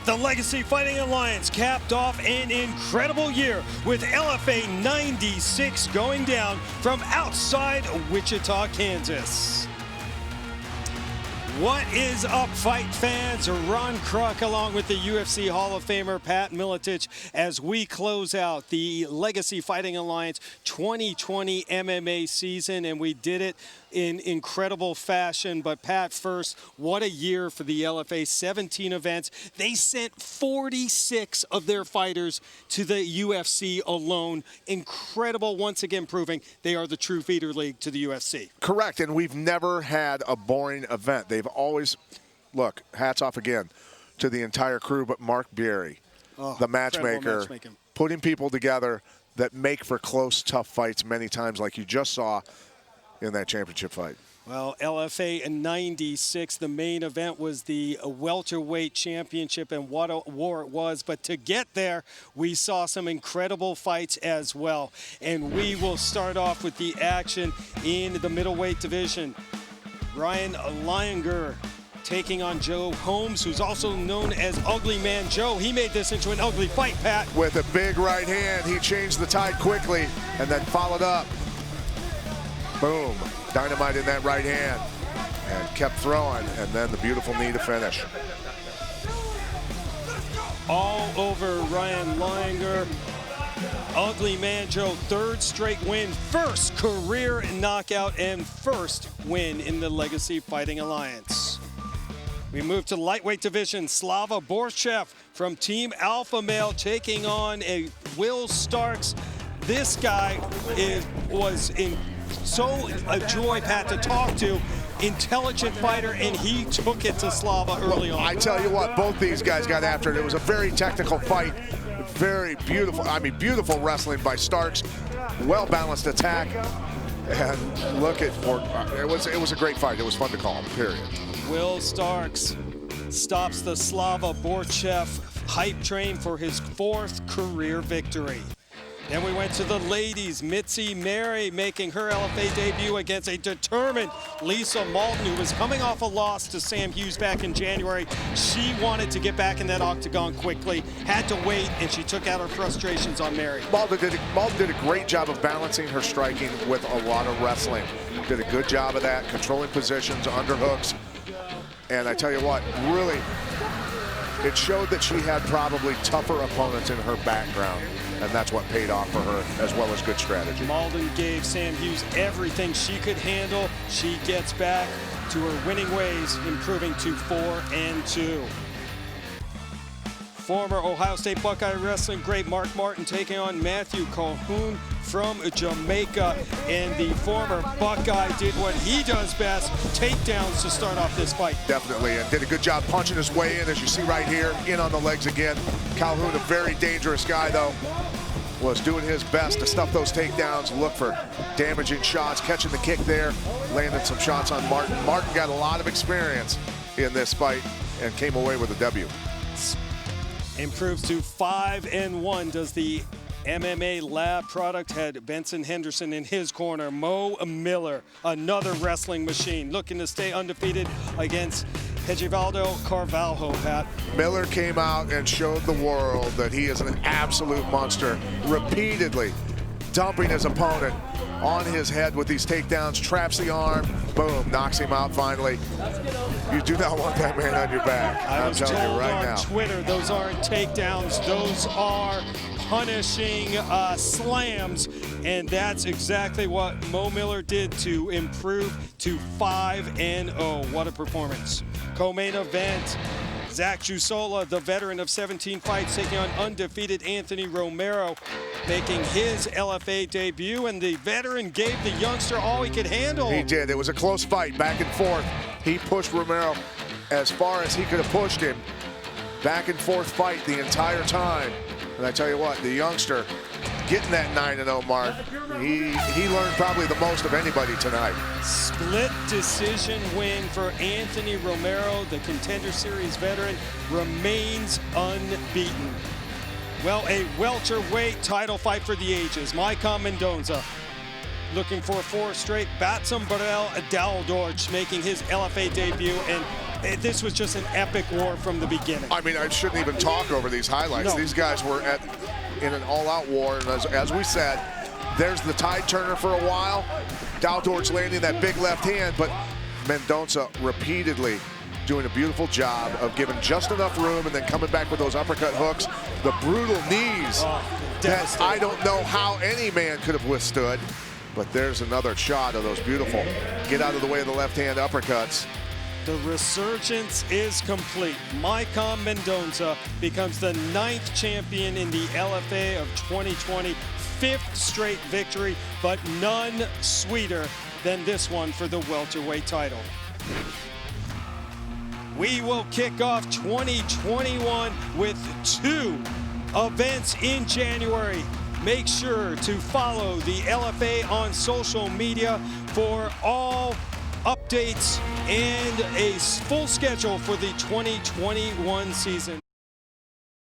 The Legacy Fighting Alliance capped off an incredible year with LFA 96 going down from outside Wichita, Kansas. What is up, fight fans? Ron Kruk along with the UFC Hall of Famer Pat Miletich as we close out the Legacy Fighting Alliance 2020 MMA season, and we did it in incredible fashion. But Pat, first, what a year for the LFA. 17 events. They sent 46 of their fighters to the UFC alone. Incredible, once again proving they are the true feeder league to the UFC. Correct, and we've never had a boring event. They've always, look, hats off again to the entire crew, but Mark Bierry, the matchmaker, putting people together that make for close, tough fights many times, like you just saw in that championship fight. Well, LFA in 96, the main event was the welterweight championship, and what a war it was. But to get there, we saw some incredible fights as well. And we will start off with the action in the middleweight division. Ryan Lionger taking on Joe Holmes, who's also known as Ugly Man Joe. He made this into an ugly fight, Pat. With a big right hand, he changed the tide quickly and then followed up. Boom, dynamite in that right hand, and kept throwing, and then the beautiful knee to finish. All over Ryan Lionger. Ugly Man Joe, third straight win, first career knockout, and first win in the Legacy Fighting Alliance. We move to lightweight division. Slava Borcheff from Team Alpha Male taking on a Will Starks. This guy was a joy, Pat, to talk to. Intelligent fighter, and he took it to Slava early on. I tell you what, both these guys got after it. It was a very technical fight. Very beautiful, beautiful wrestling by Starks. Well-balanced attack. And look at, it was a great fight. It was fun to call, period. Will Starks stops the Slava Borcheff hype train for his fourth career victory. Then we went to the ladies. Mitzi Mary making her LFA debut against a determined Lisa Mauldin, who was coming off a loss to Sam Hughes back in January. She wanted to get back in that octagon quickly, had to wait, and she took out her frustrations on Mary. Mauldin did a great job of balancing her striking with a lot of wrestling. Did a good job of that, controlling positions, underhooks. And I tell you what, really, it showed that she had probably tougher opponents in her background. And that's what paid off for her, as well as good strategy. Mauldin gave Sam Hughes everything she could handle. She gets back to her winning ways, improving to 4-2. Former Ohio State Buckeye wrestling great Mark Martin taking on Matthew Calhoun from Jamaica. And the former Buckeye did what he does best, takedowns to start off this fight. Definitely, and did a good job punching his way in, as you see right here, in on the legs again. Calhoun, a very dangerous guy, though, was doing his best to stuff those takedowns, look for damaging shots, catching the kick there, landed some shots on Martin. Martin got a lot of experience in this fight and came away with a W. Improves to 5-1. Does the MMA Lab product. Had Benson Henderson in his corner. Mo Miller, another wrestling machine, looking to stay undefeated against Giusola Carvalho, Pat. Miller came out and showed the world that he is an absolute monster, repeatedly dumping his opponent on his head with these takedowns, traps the arm, boom, knocks him out finally. You do not want that man on your back. I'm telling you right now. Twitter, those aren't takedowns, those are punishing slams, and that's exactly what Mo Miller did to improve to 5-0. What a performance. Co-main event, Zach Giusola, the veteran of 17 fights, taking on undefeated Anthony Romero, making his LFA debut, and the veteran gave the youngster all he could handle. He did. It was a close fight, back and forth. He pushed Romero as far as he could have pushed him. Back and forth fight the entire time. And I tell you what, the youngster getting that 9-0 mark, he learned probably the most of anybody tonight. Split decision win for Anthony Romero, the Contender Series veteran, remains unbeaten. Well, a welterweight title fight for the ages. Mendoza looking for 4 straight. Batson Burrell Daldorch making his LFA debut, and This was just an epic war from the beginning. I mean, I shouldn't even talk over these highlights. No. These guys were in an all-out war, and as we said, there's the tide turner for a while. Dowdor's landing that big left hand, but Mendoza repeatedly doing a beautiful job of giving just enough room and then coming back with those uppercut hooks, the brutal knees that I don't know how any man could have withstood. But there's another shot of those beautiful get out of the way of the left hand uppercuts. The resurgence is complete. Maicon Mendoza becomes the 9th champion in the LFA of 2020, 5th straight victory, but none sweeter than this one for the welterweight title. We will kick off 2021 with 2 events in January. Make sure to follow the LFA on social media for all updates and a full schedule for the 2021 season.